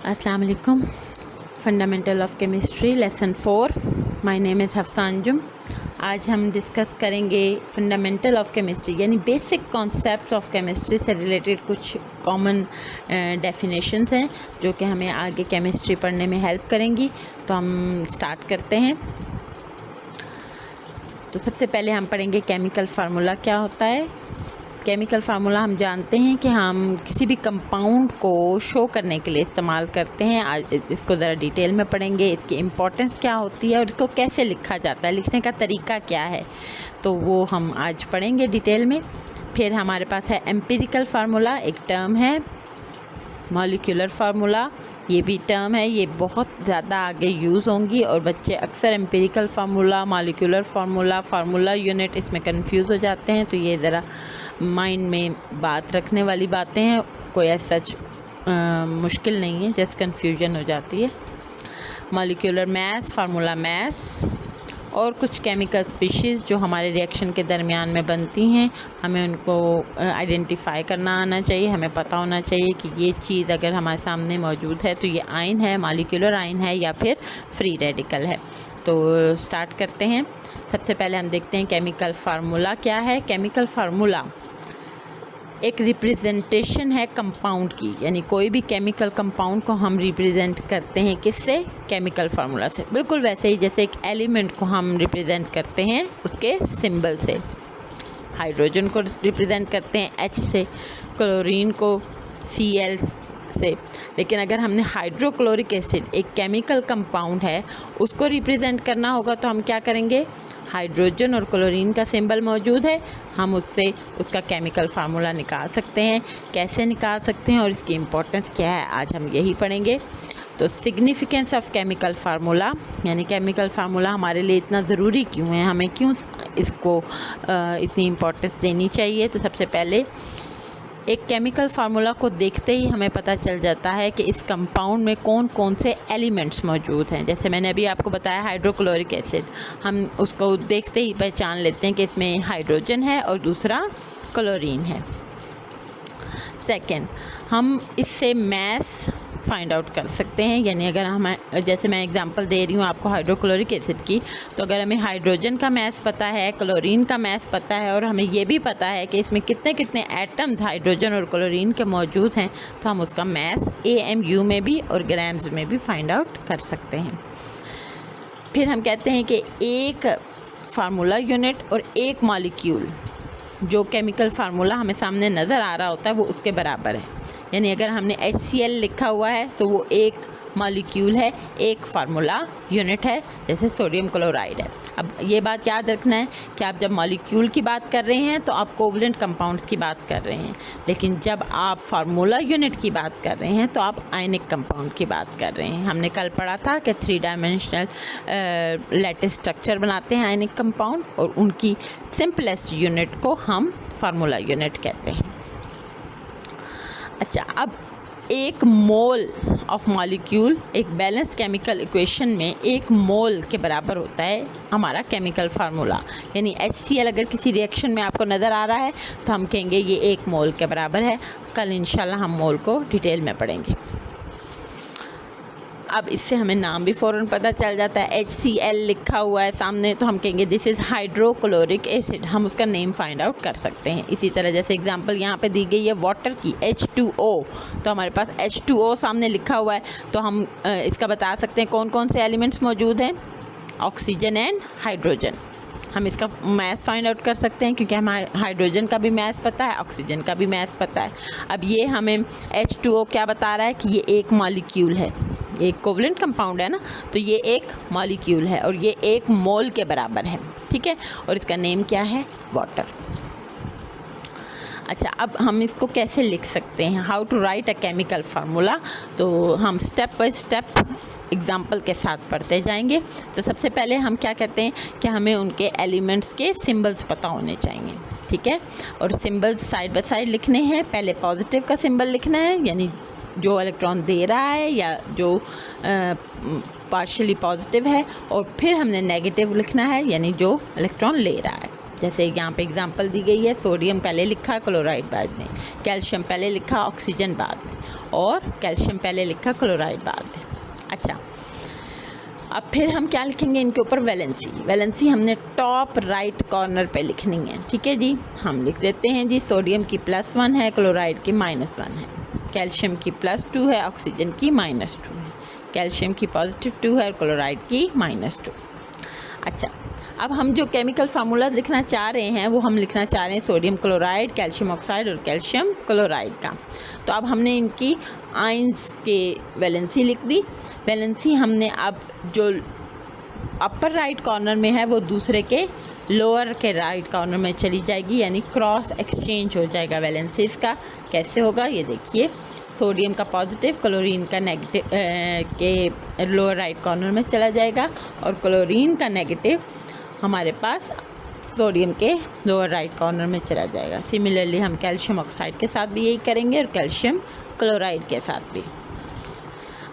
अस्सलाम वालेकुम। Fundamental of chemistry lesson 4। My name is Hafsa Anjum. आज हम डिस्कस करेंगे फंडामेंटल ऑफ केमिस्ट्री यानी बेसिक कॉन्सेप्ट्स ऑफ केमिस्ट्री से रिलेटेड कुछ कॉमन डेफिनेशंस हैं जो कि हमें आगे केमिस्ट्री पढ़ने में हेल्प करेंगी। तो हम स्टार्ट करते हैं। तो सबसे पहले हम पढ़ेंगे केमिकल फार्मूला क्या होता है। केमिकल फार्मूला हम जानते हैं कि हम किसी भी कंपाउंड को शो करने के लिए इस्तेमाल करते हैं। आज इसको ज़रा डिटेल में पढ़ेंगे, इसकी इम्पोर्टेंस क्या होती है और इसको कैसे लिखा जाता है, लिखने का तरीका क्या है, तो वो हम आज पढ़ेंगे डिटेल में। फिर हमारे पास है एम्पिरिकल फार्मूला, एक टर्म है। मॉलिक्यूलर फार्मूला, ये भी टर्म है, ये बहुत ज़्यादा आगे यूज़ होंगी और बच्चे अक्सर empirical formula, molecular formula, formula unit इसमें कंफ्यूज हो जाते हैं। तो ये ज़रा माइंड में बात रखने वाली बातें हैं, कोई ऐसा मुश्किल नहीं है, जस्ट कन्फ्यूजन हो जाती है। मॉलिक्यूलर मैथ, फार्मूला मैथ और कुछ केमिकल स्पीशीज़ जो हमारे रिएक्शन के दरमियान में बनती हैं, हमें उनको आइडेंटिफाई करना आना चाहिए। हमें पता होना चाहिए कि ये चीज़ अगर हमारे सामने मौजूद है तो ये आयन है, मॉलिक्यूलर आयन है या फिर फ्री रेडिकल है। तो स्टार्ट करते हैं। सबसे पहले हम देखते हैं केमिकल फार्मूला क्या है। केमिकल फार्मूला एक रिप्रेजेंटेशन है कंपाउंड की, यानी कोई भी केमिकल कंपाउंड को हम रिप्रेजेंट करते हैं किससे? केमिकल फार्मूला से। बिल्कुल वैसे ही जैसे एक एलिमेंट को हम रिप्रेजेंट करते हैं उसके सिंबल से। हाइड्रोजन को रिप्रेजेंट करते हैं H से, क्लोरीन को Cl से। लेकिन अगर हमने हाइड्रोक्लोरिक एसिड एक केमिकल कंपाउंड है उसको रिप्रेजेंट करना होगा तो हम क्या करेंगे? हाइड्रोजन और क्लोरीन का सिंबल मौजूद है, हम उससे उसका केमिकल फार्मूला निकाल सकते हैं। कैसे निकाल सकते हैं और इसकी इम्पोर्टेंस क्या है, आज हम यही पढ़ेंगे। तो सिग्निफिकेंस ऑफ केमिकल फार्मूला यानी केमिकल फार्मूला हमारे लिए इतना ज़रूरी क्यों है, हमें क्यों इसको इतनी इम्पोर्टेंस देनी चाहिए। तो सबसे पहले एक केमिकल फार्मूला को देखते ही हमें पता चल जाता है कि इस कंपाउंड में कौन कौन से एलिमेंट्स मौजूद हैं। जैसे मैंने अभी आपको बताया हाइड्रोक्लोरिक एसिड, हम उसको देखते ही पहचान लेते हैं कि इसमें हाइड्रोजन है और दूसरा क्लोरीन है। सेकंड, हम इससे मैस फाइंड आउट कर सकते हैं, यानी अगर हम जैसे मैं एग्जांपल दे रही हूँ आपको हाइड्रोक्लोरिक एसिड की, तो अगर हमें हाइड्रोजन का मैस पता है, क्लोरीन का मैस पता है और हमें ये भी पता है कि इसमें कितने कितने एटम्स हाइड्रोजन और क्लोरीन के मौजूद हैं, तो हम उसका मैस AMU में भी और ग्राम्स में भी फाइंड आउट कर सकते हैं। फिर हम कहते हैं कि एक फार्मूला यूनिट और एक मॉलिक्यूल जो केमिकल फार्मूला हमें सामने नज़र आ रहा होता है वो उसके बराबर है। यानी अगर हमने HCl लिखा हुआ है तो वो एक मॉलिक्यूल है, एक फार्मूला यूनिट है, जैसे सोडियम क्लोराइड है। अब ये बात याद रखना है कि आप जब मॉलिक्यूल की बात कर रहे हैं तो आप कोवलेंट कंपाउंड्स की बात कर रहे हैं, लेकिन जब आप फार्मूला यूनिट की बात कर रहे हैं तो आप आयनिक कंपाउंड की बात कर रहे हैं। हमने कल पढ़ा था कि 3 डायमेंशनल लैटिस स्ट्रक्चर बनाते हैं आयनिक कंपाउंड और उनकी सिंपलेस्ट यूनिट को हम फार्मूला यूनिट कहते हैं। अच्छा, अब एक मोल ऑफ मॉलिक्यूल एक बैलेंस्ड केमिकल इक्वेशन में एक मोल के बराबर होता है हमारा केमिकल फार्मूला। यानी HCl अगर किसी रिएक्शन में आपको नज़र आ रहा है तो हम कहेंगे ये 1 मोल के बराबर है। कल इंशाल्लाह हम मोल को डिटेल में पढ़ेंगे। अब इससे हमें नाम भी फ़ौरन पता चल जाता है। HCl लिखा हुआ है सामने तो हम कहेंगे दिस इज़ हाइड्रोक्लोरिक एसिड, हम उसका नेम फाइंड आउट कर सकते हैं। इसी तरह जैसे एग्जांपल यहाँ पे दी गई है वाटर की H2O, तो हमारे पास H2O सामने लिखा हुआ है तो हम इसका बता सकते हैं कौन कौन से एलिमेंट्स मौजूद हैं, ऑक्सीजन एंड हाइड्रोजन। हम इसका मैस फाइंड आउट कर सकते हैं क्योंकि हमें हाइड्रोजन का भी मैस पता है, ऑक्सीजन का भी मैस पता है। अब ये हमें H2O क्या बता रहा है कि ये एक मॉलिक्यूल है, एक कोवलेंट कंपाउंड है ना, तो ये एक मॉलिक्यूल है और ये 1 मोल के बराबर है, ठीक है, और इसका नेम क्या है? वाटर। अच्छा, अब हम इसको कैसे लिख सकते हैं, how to write a chemical formula, तो हम स्टेप बाय स्टेप एग्जाम्पल के साथ पढ़ते जाएंगे। तो सबसे पहले हम क्या करते हैं कि हमें उनके एलिमेंट्स के सिंबल्स पता होने चाहिए, ठीक है, और सिंबल्स साइड बाय साइड लिखने हैं। पहले पॉजिटिव का सिंबल लिखना है, यानी जो इलेक्ट्रॉन दे रहा है या जो पार्शियली पॉजिटिव है, और फिर हमने नेगेटिव लिखना है यानी जो इलेक्ट्रॉन ले रहा है। जैसे यहाँ पे एग्जांपल दी गई है, सोडियम पहले लिखा, क्लोराइड बाद में, कैल्शियम पहले लिखा, ऑक्सीजन बाद में। और कैल्शियम पहले लिखा, क्लोराइड बाद में। अच्छा, अब फिर हम क्या लिखेंगे इनके ऊपर, वैलेंसी। वैलेंसी हमने टॉप राइट कॉर्नर पे लिखनी है, ठीक है जी। हम लिख देते हैं जी, सोडियम की +1 है, क्लोराइड की -1 है, कैल्शियम की +2 है, ऑक्सीजन की -2 है, कैल्शियम की +2 है और क्लोराइड की -2। अच्छा, अब हम जो केमिकल फार्मूला लिखना चाह रहे हैं वो हम लिखना चाह रहे हैं सोडियम क्लोराइड, कैल्शियम ऑक्साइड और कैल्शियम क्लोराइड का। तो अब हमने इनकी आयंस के वैलेंसी लिख दी। वैलेंसी हमने अब जो अपर राइट कॉर्नर में है वो दूसरे के लोअर के राइट कॉर्नर में चली जाएगी, यानी क्रॉस एक्सचेंज हो जाएगा वैलेंसीज का। कैसे होगा ये देखिए, सोडियम का पॉजिटिव क्लोरीन का नेगेटिव के लोअर राइट कॉर्नर में चला जाएगा और क्लोरीन का नेगेटिव हमारे पास सोडियम के लोअर राइट कॉर्नर में चला जाएगा। सिमिलरली हम कैल्शियम ऑक्साइड के साथ भी यही करेंगे और कैल्शियम क्लोराइड के साथ भी।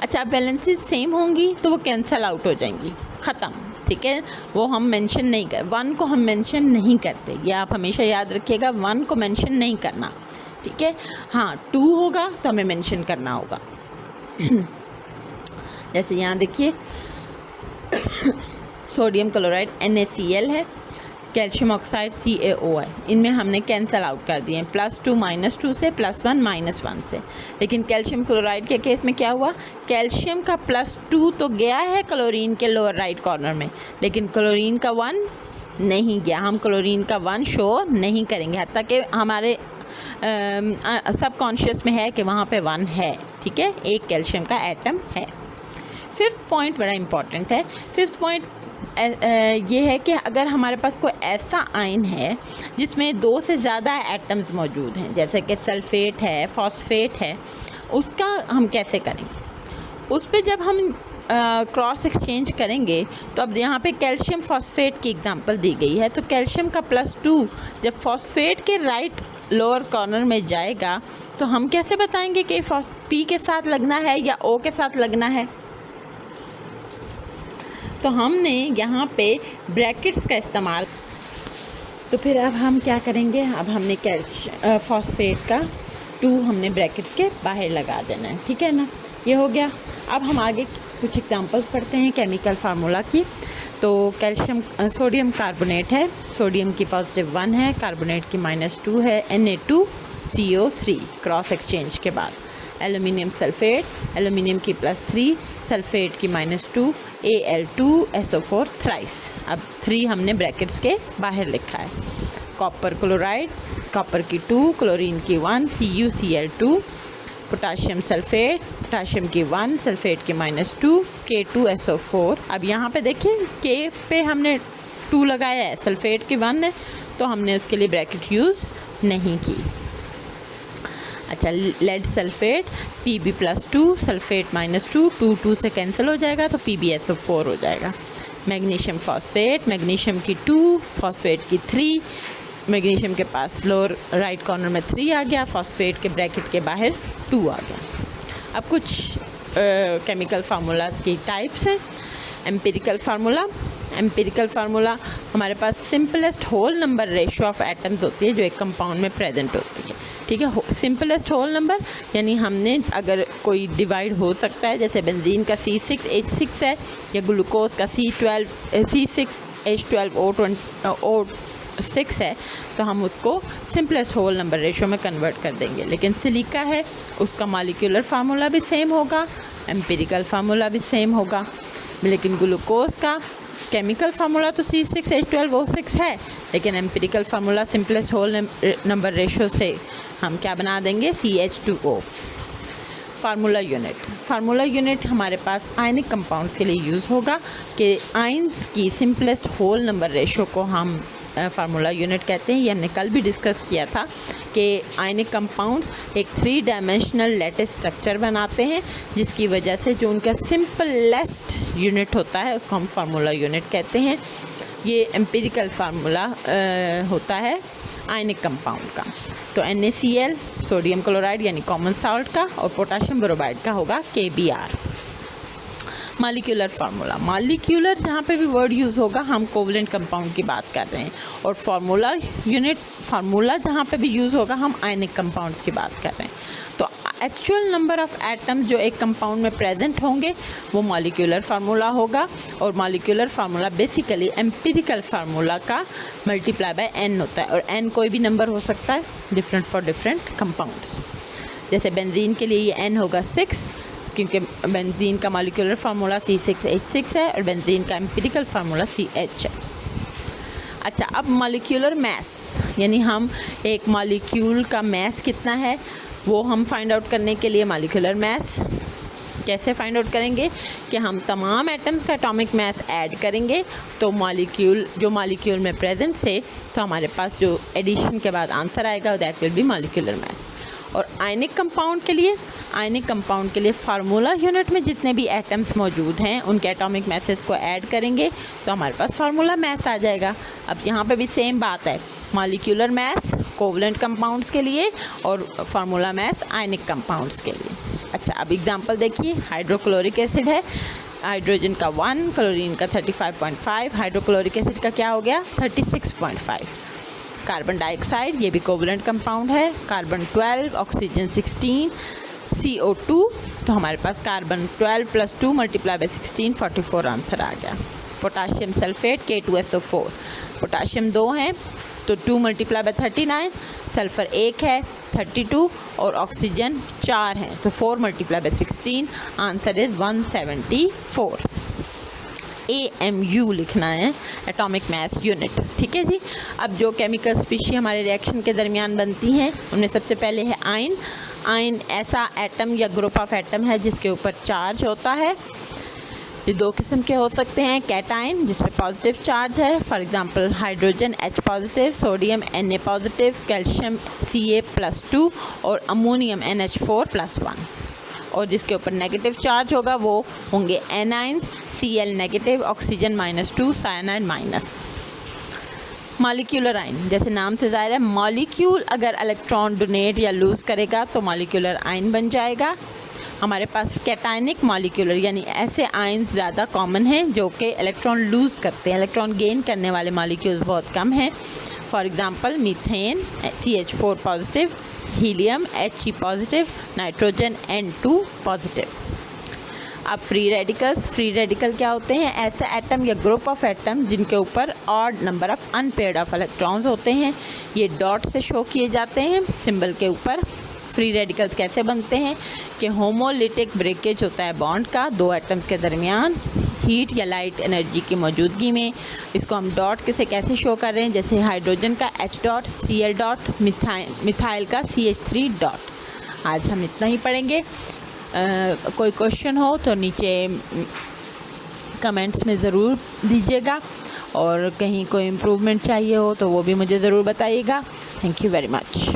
अच्छा, अब वैलेंसीज सेम होंगी तो वो कैंसल आउट हो जाएंगी, ख़त्म, ठीक है। वो हम मेंशन नहीं कर, 1 को हम मेंशन नहीं करते, ये आप हमेशा याद रखिएगा, 1 को मेंशन नहीं करना, ठीक है। हाँ, 2 होगा तो हमें मेंशन करना होगा। जैसे यहाँ देखिए, सोडियम क्लोराइड NaCl है, कैल्शियम ऑक्साइड CaO है, इनमें हमने कैंसल आउट कर दिए हैं, +2 -2 से, +1 -1 से। लेकिन कैल्शियम क्लोराइड के केस में क्या हुआ, कैल्शियम का +2 तो गया है क्लोरीन के लोअर राइट कॉर्नर में, लेकिन क्लोरीन का 1 नहीं गया। हम क्लोरीन का 1 शो नहीं करेंगे, हत्ता कि हमारे सब कॉन्शियस में है कि वहाँ पे 1 है, ठीक है, एक कैल्शियम का एटम है। 5th पॉइंट बड़ा इम्पॉर्टेंट है। 5th पॉइंट ये है कि अगर हमारे पास कोई ऐसा आयन है जिसमें 2 से ज़्यादा एटम्स मौजूद हैं, जैसे कि सल्फेट है, फॉस्फेट है, उसका हम कैसे करेंगे। उस पर जब हम क्रॉस एक्सचेंज करेंगे तो अब यहाँ पे कैल्शियम फॉस्फेट की एग्जांपल दी गई है, तो कैल्शियम का +2 जब फॉस्फेट के राइट लोअर कॉर्नर में जाएगा तो हम कैसे बताएंगे कि P के साथ लगना है या O के साथ लगना है। तो हमने यहाँ पे ब्रैकेट्स का इस्तेमाल, तो फिर अब हम क्या करेंगे, अब हमने फॉस्फेट का 2 हमने ब्रैकेट्स के बाहर लगा देना है, ठीक है ना, ये हो गया। अब हम आगे कुछ एग्जांपल्स पढ़ते हैं केमिकल फार्मूला की। तो कैल्शियम सोडियम कार्बोनेट है, सोडियम की +1 है, कार्बोनेट की -2 है, Na2CO3 क्रॉस एक्सचेंज के बाद। एल्यूमिनियम सल्फेट, एल्यूमिनियम की +3, सल्फेट की -2, Al2SO4 थ्राइस। अब 3 हमने ब्रैकेट्स के बाहर लिखा है। कॉपर क्लोराइड, कॉपर की 2, क्लोरीन की 1, CuCl2, पोटाशियम सल्फेट, पोटाशियम की 1, सल्फेट की -2, K2SO4। अब यहाँ पे देखिए K पे हमने 2 लगाया है, सल्फेट की 1 है, तो हमने उसके लिए ब्रैकेट यूज़ नहीं की। अच्छा, लेड सल्फेट, Pb+2, सल्फेट -2, 2 से कैंसिल हो जाएगा तो PbSO4 हो जाएगा। मैग्नीशियम फॉस्फेट, मैग्नीशियम की 2, फॉस्फेट की 3, मैग्नीशियम के पास लोअर राइट कॉर्नर में 3 आ गया, फॉस्फेट के ब्रैकेट के बाहर 2 आ गया। अब कुछ केमिकल फार्मूलाज की टाइप्स हैं। एम्पिरिकल फार्मूला, एम्पिरिकल फार्मूला हमारे पास simplest whole number ratio of atoms होती है जो एक कंपाउंड में प्रेजेंट होती है, ठीक है। सिंपलेस्ट होल नंबर यानी हमने अगर कोई डिवाइड हो सकता है, जैसे बेंजीन का C6H6 है या ग्लूकोज का C6H12O6 है, तो हम उसको सिंपलेस्ट होल नंबर रेशियो में कन्वर्ट कर देंगे। लेकिन सिलिका है, उसका मॉलिक्यूलर फार्मूला भी सेम होगा, एम्पिरिकल फार्मूला भी सेम होगा। लेकिन ग्लूकोज का केमिकल फार्मूला तो C6H12O6 है, लेकिन empirical formula simplest whole number ratio से हम क्या बना देंगे, CH2O। Formula unit, formula unit हमारे पास आयनिक कंपाउंड्स के लिए यूज़ होगा कि आयंस की सिंपलेस्ट होल नंबर रेशियो को हम फार्मूला यूनिट कहते हैं। ये हमने कल भी डिस्कस किया था कि आयनिक कंपाउंड्स एक 3 डायमेंशनल लैटिस स्ट्रक्चर बनाते हैं, जिसकी वजह से जो उनका सिंपलेस्ट यूनिट होता है उसको हम फार्मूला यूनिट कहते हैं। ये एम्पिरिकल फार्मूला होता है आयनिक कंपाउंड का। तो NaCl सोडियम क्लोराइड यानी कॉमन साल्ट का और पोटाशियम ब्रोमाइड का होगा KBr। मॉलिक्यूलर फार्मूला, मॉलिक्यूलर जहाँ पे भी वर्ड यूज़ होगा हम कोवलेंट कंपाउंड की बात कर रहे हैं, और फार्मूला यूनिट फार्मूला जहाँ पे भी यूज़ होगा हम आयनिक कंपाउंड्स की बात कर रहे हैं। तो एक्चुअल नंबर ऑफ एटम्स जो एक कंपाउंड में प्रेजेंट होंगे वो मॉलिक्यूलर फार्मूला होगा, और molecular formula basically empirical formula का मल्टीप्लाई बाय n होता है, और n कोई भी नंबर हो सकता है डिफरेंट फॉर डिफरेंट कंपाउंड्स। जैसे बेंजीन के लिए ये n होगा 6, क्योंकि बेंजीन का मॉलिक्यूलर फार्मूला C6H6 है और बेंजीन का एम्पिरिकल फार्मूला CH है। अच्छा, अब मॉलिक्यूलर मास, यानी हम एक मॉलिक्यूल का मास कितना है वो हम फाइंड आउट करने के लिए मॉलिक्यूलर मास कैसे फाइंड आउट करेंगे कि हम तमाम एटम्स का एटॉमिक मास ऐड करेंगे तो मॉलिक्यूल में प्रेजेंट थे, तो हमारे पास जो एडिशन के बाद आंसर आएगा that will be molecular mass. और आयनिक कंपाउंड के लिए फार्मूला यूनिट में जितने भी एटम्स मौजूद हैं उनके एटॉमिक मासेस को ऐड करेंगे तो हमारे पास फार्मूला मास आ जाएगा। अब यहाँ पे भी सेम बात है, मॉलिक्यूलर मास कोवलेंट कंपाउंड्स के लिए और फार्मूला मास आयनिक कंपाउंड्स के लिए। अच्छा, अब एग्जांपल देखिए, हाइड्रोक्लोरिक एसिड है, हाइड्रोजन का 1, क्लोरीन का 35.5, हाइड्रोक्लोरिक एसिड का क्या हो गया 36.5। कार्बन डाइऑक्साइड, ये भी कोवलेंट कंपाउंड है, कार्बन 12, ऑक्सीजन 16, CO2, तो हमारे पास कार्बन 12 + 2 × 16 44 आंसर आ गया। पोटाशियम सल्फेट K2SO4, पोटाशियम 2 हैं तो 2 × 39, सल्फ़र 1 है 32 और ऑक्सीजन 4 हैं तो 4 × 16 आंसर इज़ 174। AMU लिखना है, एटॉमिक मास यूनिट। ठीक है जी। अब जो केमिकल स्पीशी हमारे रिएक्शन के दरमियान बनती हैं उनमें सबसे पहले है आयन। आयन ऐसा एटम या ग्रुप ऑफ एटम है जिसके ऊपर चार्ज होता है। ये 2 किस्म के हो सकते हैं, कैटायन जिसमें पॉजिटिव चार्ज है, for example hydrogen H positive, sodium Na positive, calcium Ca+2 और अमोनियम NH4+1। और जिसके ऊपर नेगेटिव चार्ज होगा वो होंगे anions, Cl negative, oxygen -2, cyanide -। Molecular ion, जैसे नाम से ज़ाहिर है मॉलिक्यूल अगर इलेक्ट्रॉन डोनेट या लूज़ करेगा तो मॉलिक्यूलर आयन बन जाएगा। हमारे पास कैटायनिक मॉलिक्यूलर यानी ऐसे आयन ज़्यादा कॉमन हैं जो कि इलेक्ट्रॉन लूज़ करते हैं, इलेक्ट्रॉन गेन करने वाले मॉलिक्यूल्स बहुत कम हैं। For example methane CH4 positive, helium He positive, nitrogen N2 positive. अब फ्री रेडिकल क्या होते हैं, ऐसे एटम या ग्रुप ऑफ एटम जिनके ऊपर odd number of unpaired of electrons होते हैं, ये डॉट से शो किए जाते हैं सिंबल के ऊपर। फ्री रेडिकल्स कैसे बनते हैं कि होमोलिटिक ब्रेकेज होता है बॉन्ड का 2 एटम्स के दरमियान हीट या लाइट एनर्जी की मौजूदगी में। इसको हम डॉट से कैसे शो कर रहे हैं, जैसे हाइड्रोजन का H dot, Cl dot, methyl का CH3 डॉट। आज हम इतना ही पढ़ेंगे। कोई क्वेश्चन हो तो नीचे कमेंट्स में ज़रूर दीजिएगा, और कहीं कोई इम्प्रूवमेंट चाहिए हो तो वो भी मुझे ज़रूर बताइएगा। Thank you very much.